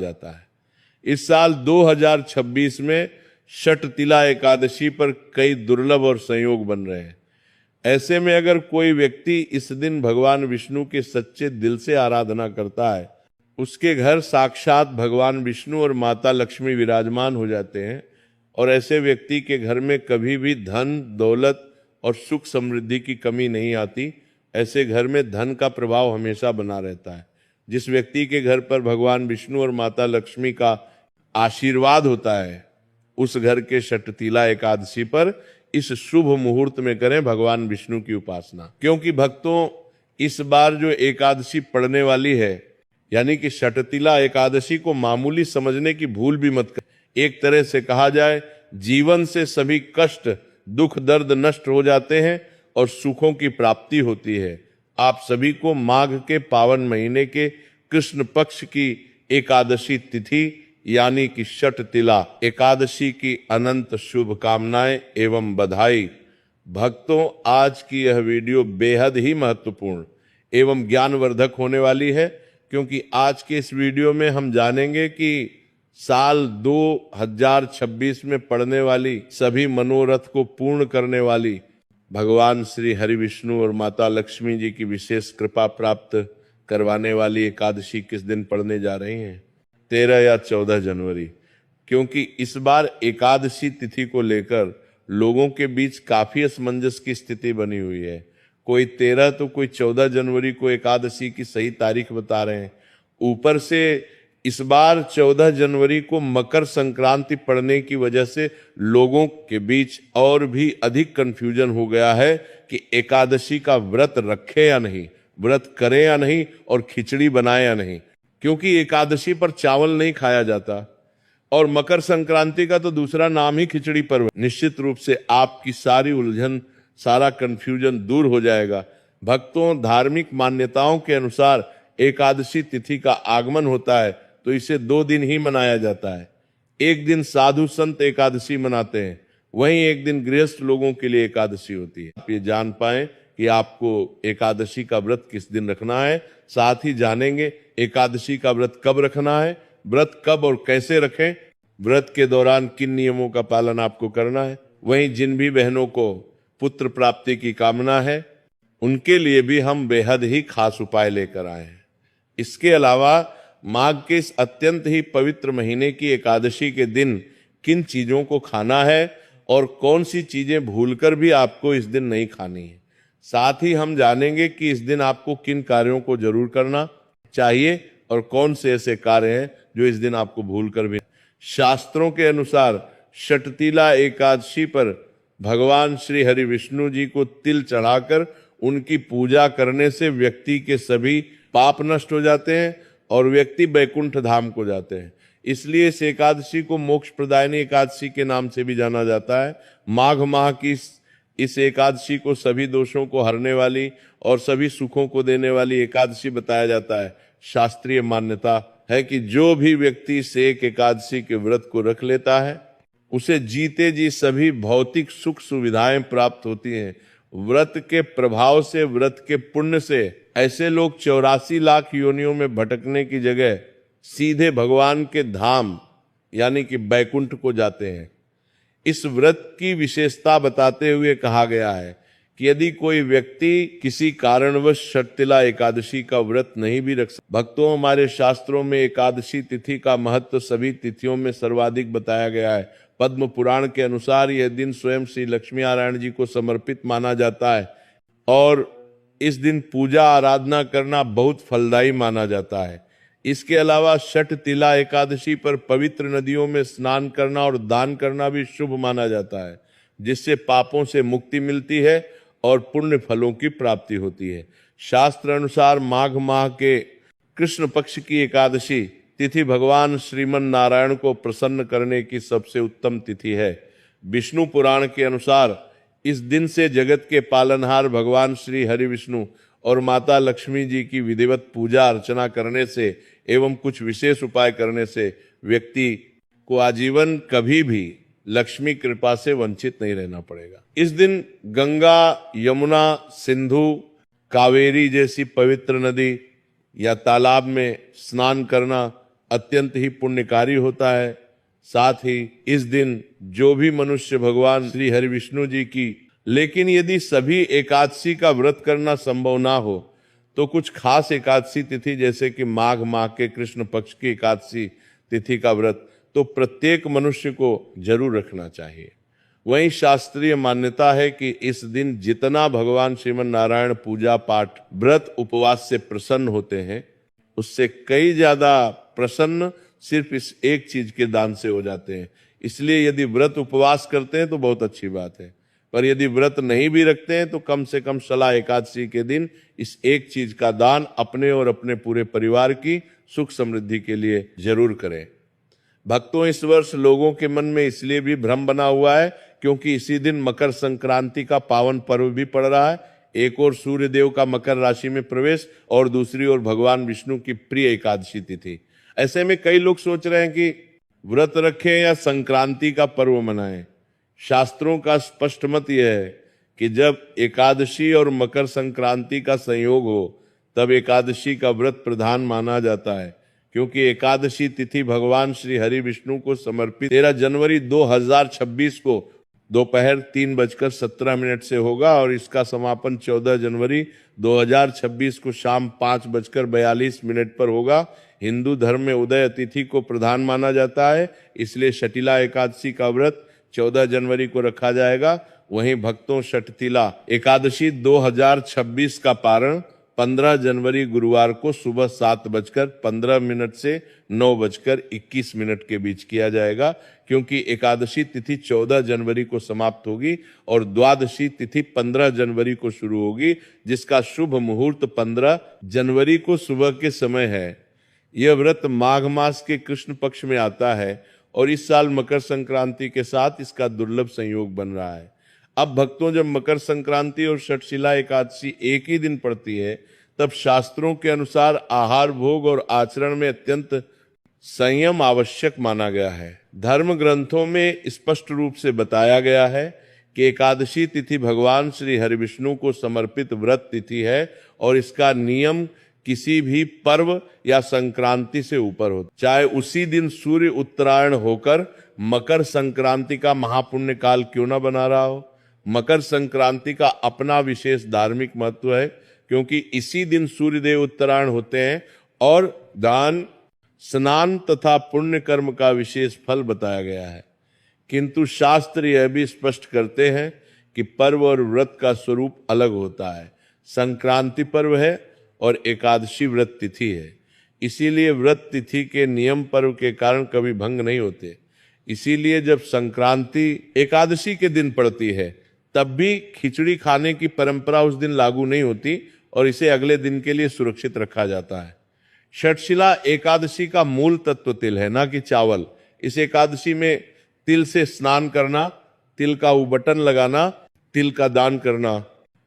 जाता है। इस साल 2026 में षटतिला एकादशी पर कई दुर्लभ और संयोग बन रहे हैं। ऐसे में अगर कोई व्यक्ति इस दिन भगवान विष्णु के सच्चे दिल से आराधना करता है, उसके घर साक्षात भगवान विष्णु और माता लक्ष्मी विराजमान हो जाते हैं और ऐसे व्यक्ति के घर में कभी भी धन, दौलत और सुख समृद्धि की कमी नहीं आती। ऐसे घर में धन का प्रभाव हमेशा बना रहता है। जिस व्यक्ति के घर पर भगवान विष्णु और माता लक्ष्मी का आशीर्वाद होता है, उस घर के षटतिला एकादशी पर इस शुभ मुहूर्त में करें भगवान विष्णु की उपासना। क्योंकि भक्तों, इस बार जो एकादशी पड़ने वाली है, यानी कि षटतिला एकादशी को मामूली समझने की भूल भी मत कर। एक तरह से कहा जाए, जीवन से सभी कष्ट, दुख, दर्द नष्ट हो जाते हैं और सुखों की प्राप्ति होती है। आप सभी को माघ के पावन महीने के कृष्ण पक्ष की एकादशी तिथि यानी कि षटतिला एकादशी की अनंत शुभकामनाएं एवं बधाई। भक्तों, आज की यह वीडियो बेहद ही महत्वपूर्ण एवं ज्ञानवर्धक होने वाली है, क्योंकि आज के इस वीडियो में हम जानेंगे कि साल 2026 में पड़ने वाली सभी मनोरथ को पूर्ण करने वाली भगवान श्री हरि विष्णु और माता लक्ष्मी जी की विशेष कृपा प्राप्त करवाने वाली एकादशी किस दिन पड़ने जा रही हैं। 13 या 14 जनवरी। क्योंकि इस बार एकादशी तिथि को लेकर लोगों के बीच काफी असमंजस की स्थिति बनी हुई है। कोई 13 तो कोई 14 जनवरी को एकादशी की सही तारीख बता रहे हैं। ऊपर से इस बार 14 जनवरी को मकर संक्रांति पड़ने की वजह से लोगों के बीच और भी अधिक कंफ्यूजन हो गया है कि एकादशी का व्रत रखे या नहीं, व्रत करें या नहीं और खिचड़ी बनाए या नहीं। क्योंकि एकादशी पर चावल नहीं खाया जाता और मकर संक्रांति का तो दूसरा नाम ही खिचड़ी पर्व। निश्चित रूप से आपकी सारी उलझन, सारा कंफ्यूजन दूर हो जाएगा। भक्तों, धार्मिक मान्यताओं के अनुसार एकादशी तिथि का आगमन होता है तो इसे 2 दिन ही मनाया जाता है। एक दिन साधु संत एकादशी मनाते हैं, वहीं एक दिन गृहस्थ लोगों के लिए एकादशी होती है। आप ये जान पाएं कि आपको एकादशी का व्रत किस दिन रखना है, साथ ही जानेंगे एकादशी का व्रत कब रखना है, व्रत कब और कैसे रखें, व्रत के दौरान किन नियमों का पालन आपको करना है। वहीं जिन भी बहनों को पुत्र प्राप्ति की कामना है, उनके लिए भी हम बेहद ही खास उपाय लेकर आए हैं। इसके अलावा माघ के इस अत्यंत ही पवित्र महीने की एकादशी के दिन किन चीजों को खाना है और कौन सी चीजें भूलकर भी आपको इस दिन नहीं खानी है। साथ ही हम जानेंगे कि इस दिन आपको किन कार्यों को जरूर करना चाहिए और कौन से ऐसे कार्य हैं जो इस दिन आपको भूलकर भी। शास्त्रों के अनुसार षटतिला एकादशी पर भगवान श्री हरि विष्णु जी को तिल चढ़ाकर उनकी पूजा करने से व्यक्ति के सभी पाप नष्ट हो जाते हैं और व्यक्ति बैकुंठ धाम को जाते हैं। इसलिए इस एकादशी को मोक्ष प्रदायिनी एकादशी के नाम से भी जाना जाता है। माघ माह की इस एकादशी को सभी दोषों को हरने वाली और सभी सुखों को देने वाली एकादशी बताया जाता है। शास्त्रीय मान्यता है कि जो भी व्यक्ति इस एक एकादशी के व्रत को रख लेता है, उसे जीते जी सभी भौतिक सुख सुविधाएं प्राप्त होती हैं। व्रत के प्रभाव से, व्रत के पुण्य से ऐसे लोग 84 लाख योनियों में भटकने की जगह सीधे भगवान के धाम यानी कि बैकुंठ को जाते हैं। इस व्रत की विशेषता बताते हुए कहा गया है कि यदि कोई व्यक्ति किसी कारणवश षटतिला एकादशी का व्रत नहीं भी रख सकता। भक्तों, हमारे शास्त्रों में एकादशी तिथि का महत्व सभी तिथियों में सर्वाधिक बताया गया है। पद्म पुराण के अनुसार यह दिन स्वयं श्री लक्ष्मी नारायण जी को समर्पित माना जाता है और इस दिन पूजा आराधना करना बहुत फलदायी माना जाता है। इसके अलावा षटतिला एकादशी पर पवित्र नदियों में स्नान करना और दान करना भी शुभ माना जाता है, जिससे पापों से मुक्ति मिलती है और पुण्य फलों की प्राप्ति होती है। शास्त्र अनुसार माघ माह के कृष्ण पक्ष की एकादशी तिथि भगवान श्रीमन नारायण को प्रसन्न करने की सबसे उत्तम तिथि है। विष्णु पुराण के अनुसार इस दिन से जगत के पालनहार भगवान श्री हरि विष्णु और माता लक्ष्मी जी की विधिवत पूजा अर्चना करने से एवं कुछ विशेष उपाय करने से व्यक्ति को आजीवन कभी भी लक्ष्मी कृपा से वंचित नहीं रहना पड़ेगा। इस दिन गंगा, यमुना, सिंधु, कावेरी जैसी पवित्र नदी या तालाब में स्नान करना अत्यंत ही पुण्यकारी होता है। साथ ही इस दिन जो भी मनुष्य भगवान श्री हरि विष्णु जी की, लेकिन यदि सभी एकादशी का व्रत करना संभव ना हो तो कुछ खास एकादशी तिथि जैसे कि माघ माह के कृष्ण पक्ष की एकादशी तिथि का व्रत तो प्रत्येक मनुष्य को जरूर रखना चाहिए। वहीं शास्त्रीय मान्यता है कि इस दिन जितना भगवान श्रीमन नारायण पूजा पाठ व्रत उपवास से प्रसन्न होते हैं, उससे कई ज्यादा प्रसन्न सिर्फ इस एक चीज के दान से हो जाते हैं। इसलिए यदि व्रत उपवास करते हैं तो बहुत अच्छी बात है, पर यदि व्रत नहीं भी रखते हैं तो कम से कम शला एकादशी के दिन इस एक चीज का दान अपने और अपने पूरे परिवार की सुख समृद्धि के लिए जरूर करें। भक्तों, इस वर्ष लोगों के मन में इसलिए भी भ्रम बना हुआ है क्योंकि इसी दिन मकर संक्रांति का पावन पर्व भी पड़ रहा है। एक और सूर्य देव का मकर राशि में प्रवेश और दूसरी ओर भगवान विष्णु की प्रिय एकादशी तिथि। ऐसे में कई लोग सोच रहे हैं कि व्रत रखें या संक्रांति का पर्व मनाएं। शास्त्रों का स्पष्ट मत यह है कि जब एकादशी और मकर संक्रांति का संयोग हो तब एकादशी का व्रत प्रधान माना जाता है, क्योंकि एकादशी तिथि भगवान श्री हरि विष्णु को समर्पित 13 जनवरी 2026 को दोपहर 3:17 से होगा और इसका समापन 14 जनवरी 2026 को शाम 5:42 पर होगा। हिंदू धर्म में उदय तिथि को प्रधान माना जाता है, इसलिए शटिला एकादशी का व्रत 14 जनवरी को रखा जाएगा। वहीं भक्तों, शटतिला एकादशी 2026 का पारण 15 जनवरी गुरुवार को सुबह 7:15 से 9:21 के बीच किया जाएगा, क्योंकि एकादशी तिथि 14 जनवरी को समाप्त होगी और द्वादशी तिथि 15 जनवरी को शुरू होगी, जिसका शुभ मुहूर्त 15 जनवरी को सुबह के समय है। यह व्रत माघ मास के कृष्ण पक्ष में आता है और इस साल मकर संक्रांति के साथ इसका दुर्लभ संयोग बन रहा है। अब भक्तों, जब मकर संक्रांति और शटशिला एकादशी एक ही दिन पड़ती है तब शास्त्रों के अनुसार आहार भोग और आचरण में अत्यंत संयम आवश्यक माना गया है। धर्म ग्रंथों में स्पष्ट रूप से बताया गया है कि एकादशी तिथि भगवान श्री हरि विष्णु को समर्पित व्रत तिथि है और इसका नियम किसी भी पर्व या संक्रांति से ऊपर हो, चाहे उसी दिन सूर्य उत्तरायण होकर मकर संक्रांति का महापुण्य काल क्यों न बना रहा हो। मकर संक्रांति का अपना विशेष धार्मिक महत्व है, क्योंकि इसी दिन सूर्यदेव उत्तरायण होते हैं और दान, स्नान तथा पुण्य कर्म का विशेष फल बताया गया है। किंतु शास्त्र यह भी स्पष्ट करते हैं कि पर्व और व्रत का स्वरूप अलग होता है। संक्रांति पर्व है और एकादशी व्रत तिथि है, इसीलिए व्रत तिथि के नियम पर्व के कारण कभी भंग नहीं होते। इसीलिए जब संक्रांति एकादशी के दिन पड़ती है तब भी खिचड़ी खाने की परंपरा उस दिन लागू नहीं होती और इसे अगले दिन के लिए सुरक्षित रखा जाता है। शटशिला एकादशी का मूल तत्व तिल है, ना कि चावल। इस एकादशी में तिल से स्नान करना, तिल का उबटन लगाना, तिल का दान करना,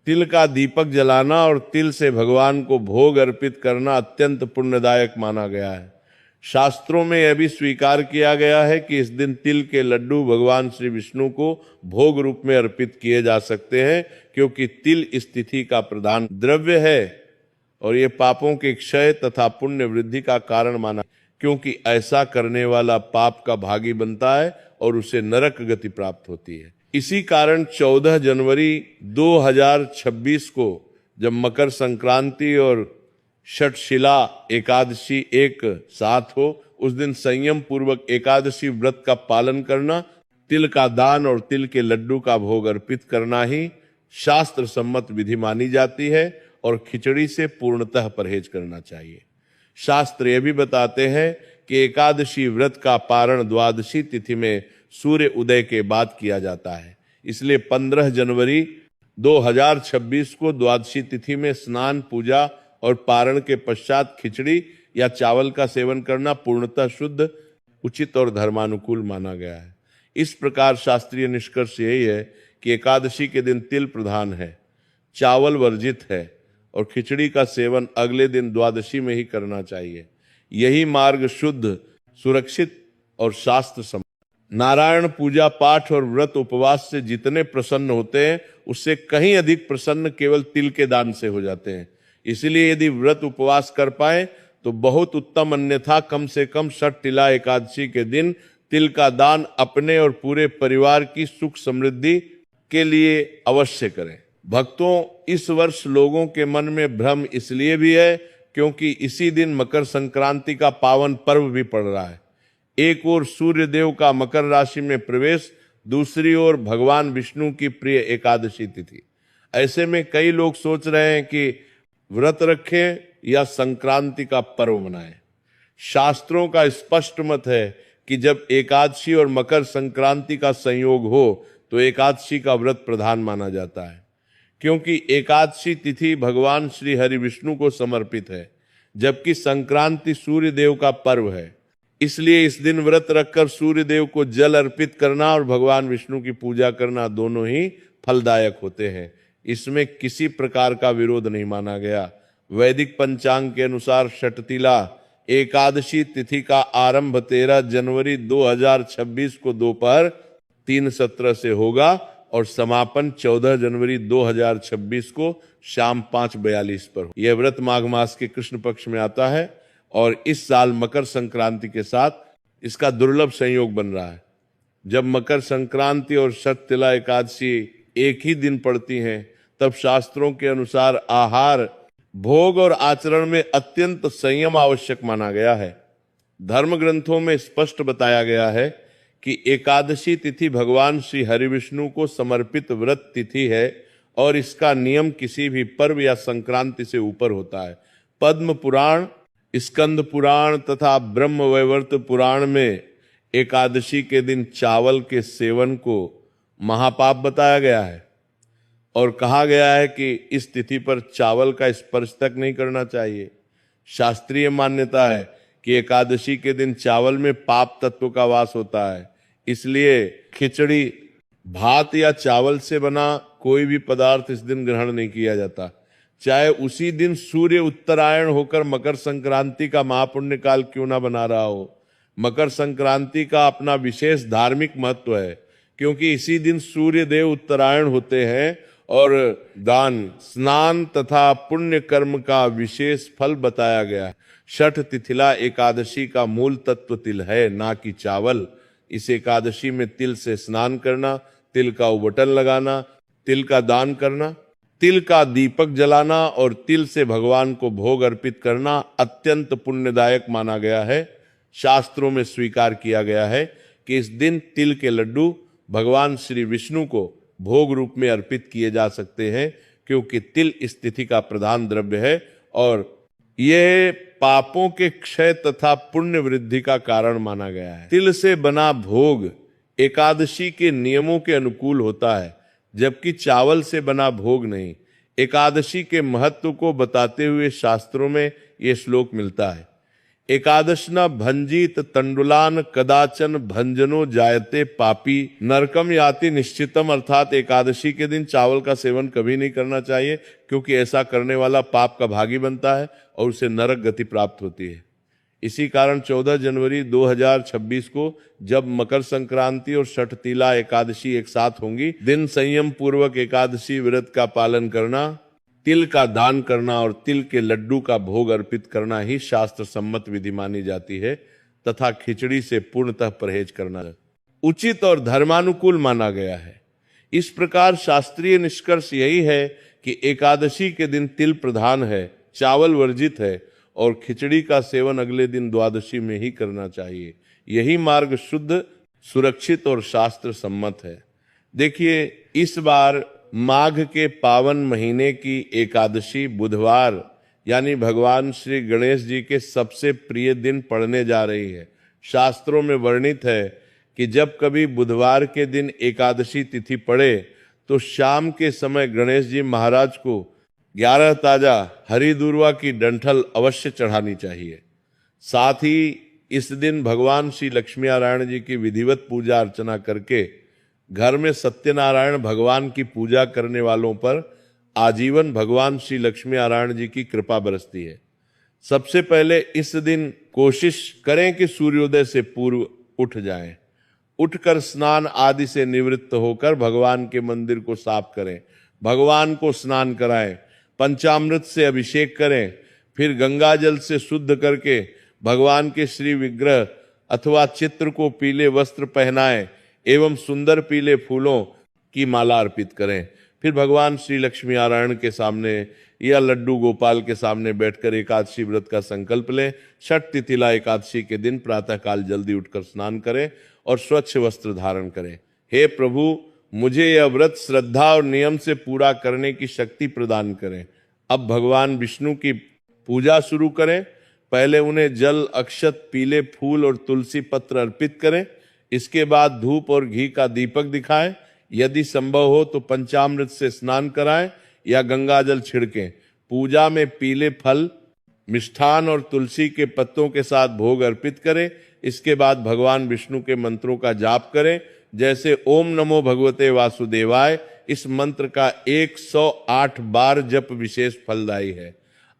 तिल का दीपक जलाना और तिल से भगवान को भोग अर्पित करना अत्यंत पुण्यदायक माना गया है। शास्त्रों में यह भी स्वीकार किया गया है कि इस दिन तिल के लड्डू भगवान श्री विष्णु को भोग रूप में अर्पित किए जा सकते हैं, क्योंकि तिल इस तिथि का प्रधान द्रव्य है और ये पापों के क्षय तथा पुण्य वृद्धि का कारण माना, क्योंकि ऐसा करने वाला पाप का भागी बनता है और उसे नरक गति प्राप्त होती है। इसी कारण 14 जनवरी 2026 को जब मकर संक्रांति और शटशिला एकादशी एक साथ हो, उस दिन संयम पूर्वक एकादशी व्रत का पालन करना, तिल का दान और तिल के लड्डू का भोग अर्पित करना ही शास्त्र सम्मत विधि मानी जाती है और खिचड़ी से पूर्णतः परहेज करना चाहिए। शास्त्र ये भी बताते हैं कि एकादशी व्रत का पारण द्वादशी तिथि में सूर्य उदय के बाद किया जाता है, इसलिए 15 जनवरी 2026 को द्वादशी तिथि में स्नान, पूजा और पारण के पश्चात खिचड़ी या चावल का सेवन करना पूर्णतः शुद्ध, उचित और धर्मानुकूल माना गया है। इस प्रकार शास्त्रीय निष्कर्ष यही है कि एकादशी के दिन तिल प्रधान है, चावल वर्जित है और खिचड़ी का सेवन अगले दिन द्वादशी में ही करना चाहिए। यही मार्ग शुद्ध, सुरक्षित और शास्त्र सम्मत। नारायण पूजा पाठ और व्रत उपवास से जितने प्रसन्न होते हैं उससे कहीं अधिक प्रसन्न केवल तिल के दान से हो जाते हैं। इसलिए यदि व्रत उपवास कर पाए तो बहुत उत्तम, अन्यथा कम से कम छठ तिला एकादशी के दिन तिल का दान अपने और पूरे परिवार की सुख समृद्धि के लिए अवश्य करें। भक्तों, इस वर्ष लोगों के मन में भ्रम इसलिए भी है क्योंकि इसी दिन मकर संक्रांति का पावन पर्व भी पड़ रहा है। एक ओर सूर्य देव का मकर राशि में प्रवेश, दूसरी ओर भगवान विष्णु की प्रिय एकादशी तिथि। ऐसे में कई लोग सोच रहे हैं कि व्रत रखें या संक्रांति का पर्व मनाएं। शास्त्रों का स्पष्ट मत है कि जब एकादशी और मकर संक्रांति का संयोग हो तो एकादशी का व्रत प्रधान माना जाता है, क्योंकि एकादशी तिथि भगवान श्री हरि विष्णु को समर्पित है, जबकि संक्रांति सूर्य देव का पर्व है। इसलिए इस दिन व्रत रखकर सूर्य देव को जल अर्पित करना और भगवान विष्णु की पूजा करना दोनों ही फलदायक होते हैं। इसमें किसी प्रकार का विरोध नहीं माना गया। वैदिक पंचांग के अनुसार षटतिला एकादशी तिथि का आरंभ 13 जनवरी 2026 को दोपहर 3:17 से होगा और समापन 14 जनवरी 2026 को शाम 5:42 पर। यह व्रत माघ मास के कृष्ण पक्ष में आता है और इस साल मकर संक्रांति के साथ इसका दुर्लभ संयोग बन रहा है। जब मकर संक्रांति और छठ तिला एकादशी एक ही दिन पड़ती हैं, तब शास्त्रों के अनुसार आहार, भोग और आचरण में अत्यंत संयम आवश्यक माना गया है। धर्म ग्रंथों में स्पष्ट बताया गया है कि एकादशी तिथि भगवान श्री हरि विष्णु को समर्पित व्रत तिथि है और इसका नियम किसी भी पर्व या संक्रांति से ऊपर होता है। पद्म पुराण, स्कंद पुराण तथा ब्रह्म वैवर्त पुराण में एकादशी के दिन चावल के सेवन को महापाप बताया गया है और कहा गया है कि इस तिथि पर चावल का स्पर्श तक नहीं करना चाहिए। शास्त्रीय मान्यता है कि एकादशी के दिन चावल में पाप तत्व का वास होता है, इसलिए खिचड़ी, भात या चावल से बना कोई भी पदार्थ इस दिन ग्रहण नहीं किया जाता, चाहे उसी दिन सूर्य उत्तरायण होकर मकर संक्रांति का महापुण्य काल क्यों ना बना रहा हो। मकर संक्रांति का अपना विशेष धार्मिक महत्व है, क्योंकि इसी दिन सूर्य देव उत्तरायण होते हैं और दान, स्नान तथा पुण्य कर्म का विशेष फल बताया गया है। छठ तिथिला एकादशी का मूल तत्व तिल है, ना कि चावल। इस एकादशी में तिल से स्नान करना, तिल का उबटन लगाना, तिल का दान करना, तिल का दीपक जलाना और तिल से भगवान को भोग अर्पित करना अत्यंत पुण्यदायक माना गया है। शास्त्रों में स्वीकार किया गया है कि इस दिन तिल के लड्डू भगवान श्री विष्णु को भोग रूप में अर्पित किए जा सकते हैं, क्योंकि तिल इस तिथि का प्रधान द्रव्य है और यह पापों के क्षय तथा पुण्य वृद्धि का कारण माना गया है। तिल से बना भोग एकादशी के नियमों के अनुकूल होता है, जबकि चावल से बना भोग नहीं। एकादशी के महत्व को बताते हुए शास्त्रों में यह श्लोक मिलता है, एकादशना भंजित तंडुलान कदाचन भंजनो जायते पापी नरकम याति निश्चितम। अर्थात एकादशी के दिन चावल का सेवन कभी नहीं करना चाहिए, क्योंकि ऐसा करने वाला पाप का भागी बनता है और उसे नरक गति प्राप्त होती है। इसी कारण 14 जनवरी 2026 को जब मकर संक्रांति और छठ तिला एकादशी एक साथ होंगी, दिन संयम पूर्वक एकादशी व्रत का पालन करना, तिल का दान करना और तिल के लड्डू का भोग अर्पित करना ही शास्त्र सम्मत विधि मानी जाती है तथा खिचड़ी से पूर्णतः परहेज करना उचित और धर्मानुकूल माना गया है। इस प्रकार शास्त्रीय निष्कर्ष यही है कि एकादशी के दिन तिल प्रधान है, चावल वर्जित है और खिचड़ी का सेवन अगले दिन द्वादशी में ही करना चाहिए। यही मार्ग शुद्ध, सुरक्षित और शास्त्र सम्मत है। देखिए, इस बार माघ के पावन महीने की एकादशी बुधवार यानी भगवान श्री गणेश जी के सबसे प्रिय दिन पड़ने जा रही है। शास्त्रों में वर्णित है कि जब कभी बुधवार के दिन एकादशी तिथि पड़े तो शाम के समय गणेश जी महाराज को 11 ताजा हरी दूर्वा की डंठल अवश्य चढ़ानी चाहिए। साथ ही इस दिन भगवान श्री लक्ष्मी नारायण जी की विधिवत पूजा अर्चना करके घर में सत्यनारायण भगवान की पूजा करने वालों पर आजीवन भगवान श्री लक्ष्मी नारायण जी की कृपा बरसती है। सबसे पहले इस दिन कोशिश करें कि सूर्योदय से पूर्व उठ जाएं। उठकर स्नान आदि से निवृत्त होकर भगवान के मंदिर को साफ करें, भगवान को स्नान कराएं, पंचामृत से अभिषेक करें, फिर गंगा जल से शुद्ध करके भगवान के श्री विग्रह अथवा चित्र को पीले वस्त्र पहनाएं एवं सुंदर पीले फूलों की माला अर्पित करें। फिर भगवान श्री लक्ष्मी नारायण के सामने या लड्डू गोपाल के सामने बैठकर एकादशी व्रत का संकल्प लें। छठ तिथिला एकादशी के दिन प्रातःकाल जल्दी उठकर स्नान करें और स्वच्छ वस्त्र धारण करें। हे प्रभु, मुझे यह व्रत श्रद्धा और नियम से पूरा करने की शक्ति प्रदान करें। अब भगवान विष्णु की पूजा शुरू करें। पहले उन्हें जल, अक्षत, पीले फूल और तुलसी पत्र अर्पित करें। इसके बाद धूप और घी का दीपक दिखाएं। यदि संभव हो तो पंचामृत से स्नान कराएं या गंगा जल छिड़कें। पूजा में पीले फल, मिष्ठान और तुलसी के पत्तों के साथ भोग अर्पित करें। इसके बाद भगवान विष्णु के मंत्रों का जाप करें, जैसे ओम नमो भगवते वासुदेवाय। इस मंत्र का 108 बार जप विशेष फलदायी है।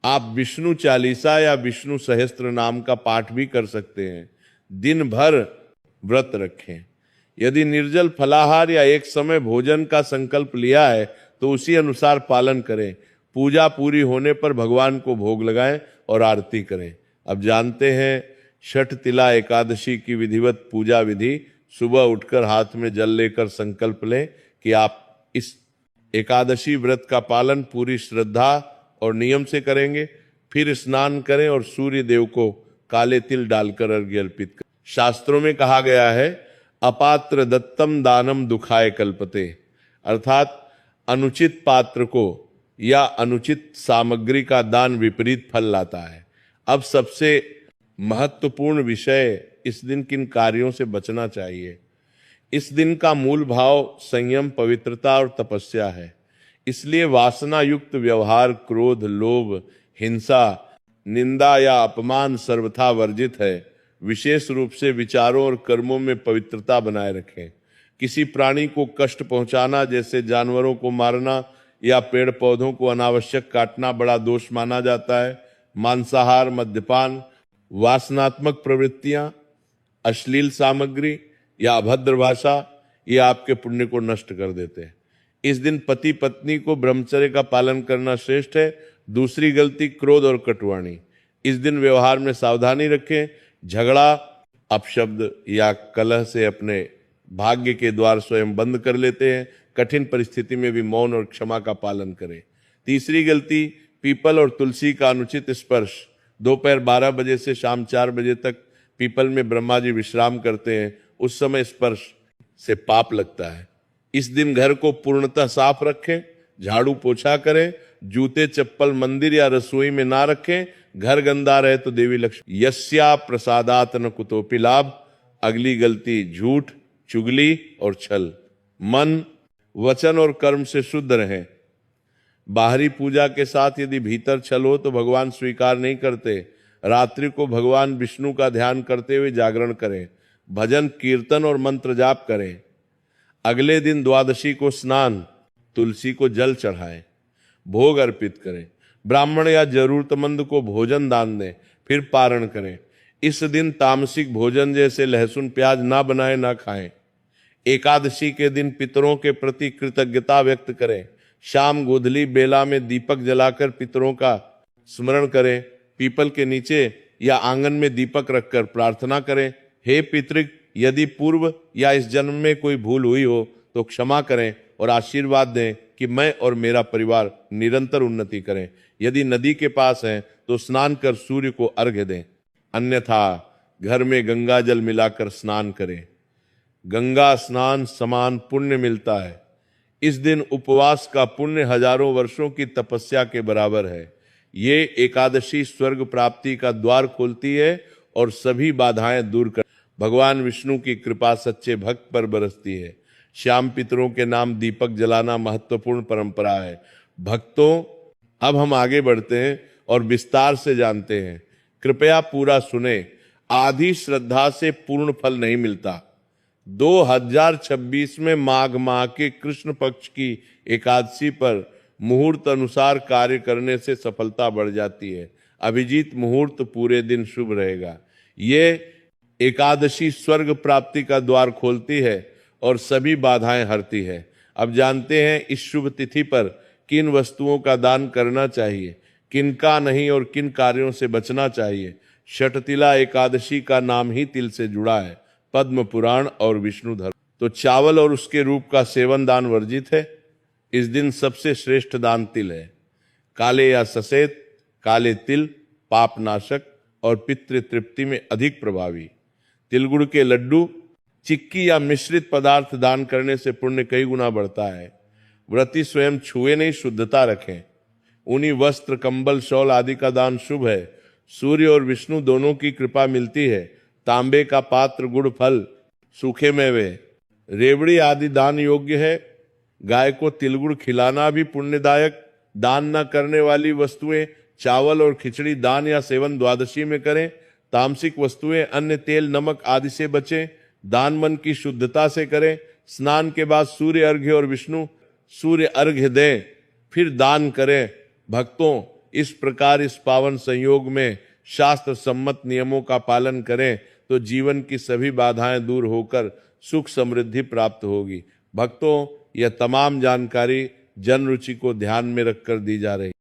आप विष्णु चालीसा या विष्णु सहस्त्र नाम का पाठ भी कर सकते हैं। दिन भर व्रत रखें। यदि निर्जल फलाहार या एक समय भोजन का संकल्प लिया है तो उसी अनुसार पालन करें। पूजा पूरी होने पर भगवान को भोग लगाएं और आरती करें। अब जानते हैं छठ तिला एकादशी की विधिवत पूजा विधि। सुबह उठकर हाथ में जल लेकर संकल्प लें कि आप इस एकादशी व्रत का पालन पूरी श्रद्धा और नियम से करेंगे। फिर स्नान करें और सूर्य देव को काले तिल डालकर अर्घ्य अर्पित करें। शास्त्रों में कहा गया है, अपात्र दत्तम दानम दुखाय कल्पते, अर्थात अनुचित पात्र को या अनुचित सामग्री का दान विपरीत फल लाता है। अब सबसे महत्वपूर्ण विषय, इस दिन किन कार्यों से बचना चाहिए। इस दिन का मूल भाव संयम, पवित्रता और तपस्या है। इसलिए वासना युक्त व्यवहार, क्रोध, लोभ, हिंसा, निंदा या अपमान सर्वथा वर्जित है। विशेष रूप से विचारों और कर्मों में पवित्रता बनाए रखें। किसी प्राणी को कष्ट पहुंचाना, जैसे जानवरों को मारना या पेड़ पौधों को अनावश्यक काटना, बड़ा दोष माना जाता है। मांसाहार, मद्यपान, वासनात्मक प्रवृत्तियां, अश्लील सामग्री या अभद्र भाषा, ये आपके पुण्य को नष्ट कर देते हैं। इस दिन पति पत्नी को ब्रह्मचर्य का पालन करना श्रेष्ठ है। दूसरी गलती, क्रोध और कटुवाणी। इस दिन व्यवहार में सावधानी रखें। झगड़ा, अपशब्द या कलह से अपने भाग्य के द्वार स्वयं बंद कर लेते हैं। कठिन परिस्थिति में भी मौन और क्षमा का पालन करें। तीसरी गलती, पीपल और तुलसी का अनुचित स्पर्श। दोपहर 12 बजे से शाम 4 बजे तक पीपल में ब्रह्मा जी विश्राम करते हैं। उस समय स्पर्श से पाप लगता है। इस दिन घर को पूर्णतः साफ रखें। झाड़ू पोछा करें। जूते चप्पल मंदिर या रसोई में ना रखें। घर गंदा रहे तो देवी लक्ष्मी यस्या प्रसादात न कुतोपि लाभ। अगली गलती, झूठ, चुगली और छल। मन, वचन और कर्म से शुद्ध रहें। बाहरी पूजा के साथ यदि भीतर छल हो तो भगवान स्वीकार नहीं करते। रात्रि को भगवान विष्णु का ध्यान करते हुए जागरण करें। भजन, कीर्तन और मंत्र जाप करें। अगले दिन द्वादशी को स्नान, तुलसी को जल चढ़ाएं, भोग अर्पित करें। ब्राह्मण या जरूरतमंद को भोजन दान दें, फिर पारण करें। इस दिन तामसिक भोजन जैसे लहसुन प्याज ना बनाएं, ना खाएं। एकादशी के दिन पितरों के प्रति कृतज्ञता व्यक्त करें। शाम गोधली बेला में दीपक जलाकर पितरों का स्मरण करें। पीपल के नीचे या आंगन में दीपक रखकर प्रार्थना करें, हे पितृ, यदि पूर्व या इस जन्म में कोई भूल हुई हो तो क्षमा करें और आशीर्वाद दें कि मैं और मेरा परिवार निरंतर उन्नति करें। यदि नदी के पास हैं तो स्नान कर सूर्य को अर्घ्य दें, अन्यथा घर में गंगा जल मिलाकर स्नान करें। गंगा स्नान समान पुण्य मिलता है। इस दिन उपवास का पुण्य हजारों वर्षों की तपस्या के बराबर है। ये एकादशी स्वर्ग प्राप्ति का द्वार खोलती है और सभी बाधाएं दूर कर भगवान विष्णु की कृपा सच्चे भक्त पर बरसती है। श्याम पितरों के नाम दीपक जलाना महत्वपूर्ण परंपरा है। भक्तों, अब हम आगे बढ़ते हैं और विस्तार से जानते हैं। कृपया पूरा सुने। आधी श्रद्धा से पूर्ण फल नहीं मिलता। 2026 में माघ माह के कृष्ण पक्ष की एकादशी पर मुहूर्त अनुसार कार्य करने से सफलता बढ़ जाती है। अभिजीत मुहूर्त पूरे दिन शुभ रहेगा। ये एकादशी स्वर्ग प्राप्ति का द्वार खोलती है और सभी बाधाएं हरती है। अब जानते हैं इस शुभ तिथि पर किन वस्तुओं का दान करना चाहिए। किनका नहीं और किन कार्यों से बचना चाहिए। षटतिला एकादशी का नाम ही तिल से जुड़ा है, पद्म पुराण और विष्णु धर्म। तो चावल और उसके रूप का सेवन दान वर्जित है। इस दिन सबसे श्रेष्ठ दान तिल है। काले या सफेद काले तिल पाप नाशक और पितृ तृप्ति में अधिक प्रभावी। तिलगुड़ के लड्डू, चिक्की या मिश्रित पदार्थ दान करने से पुण्य कई गुना बढ़ता है। व्रती स्वयं छुए नहीं, शुद्धता रखें। ऊनी वस्त्र, कंबल, शॉल आदि का दान शुभ है। सूर्य और विष्णु दोनों की कृपा मिलती है। तांबे का पात्र, गुड़, फल, सूखे मेवे, रेवड़ी आदि दान योग्य है। गाय को तिलगुड़ खिलाना भी पुण्यदायक। दान न करने वाली वस्तुएं चावल और खिचड़ी दान या सेवन द्वादशी में करें। तामसिक वस्तुएं, अन्न, तेल, नमक आदि से बचें। दान मन की शुद्धता से करें। स्नान के बाद सूर्य अर्घ्य और विष्णु सूर्य अर्घ्य दें, फिर दान करें। भक्तों, इस प्रकार इस पावन संयोग में शास्त्र सम्मत नियमों का पालन करें तो जीवन की सभी बाधाएं दूर होकर सुख समृद्धि प्राप्त होगी। भक्तों, यह तमाम जानकारी जन रुचि को ध्यान में रखकर दी जा रही।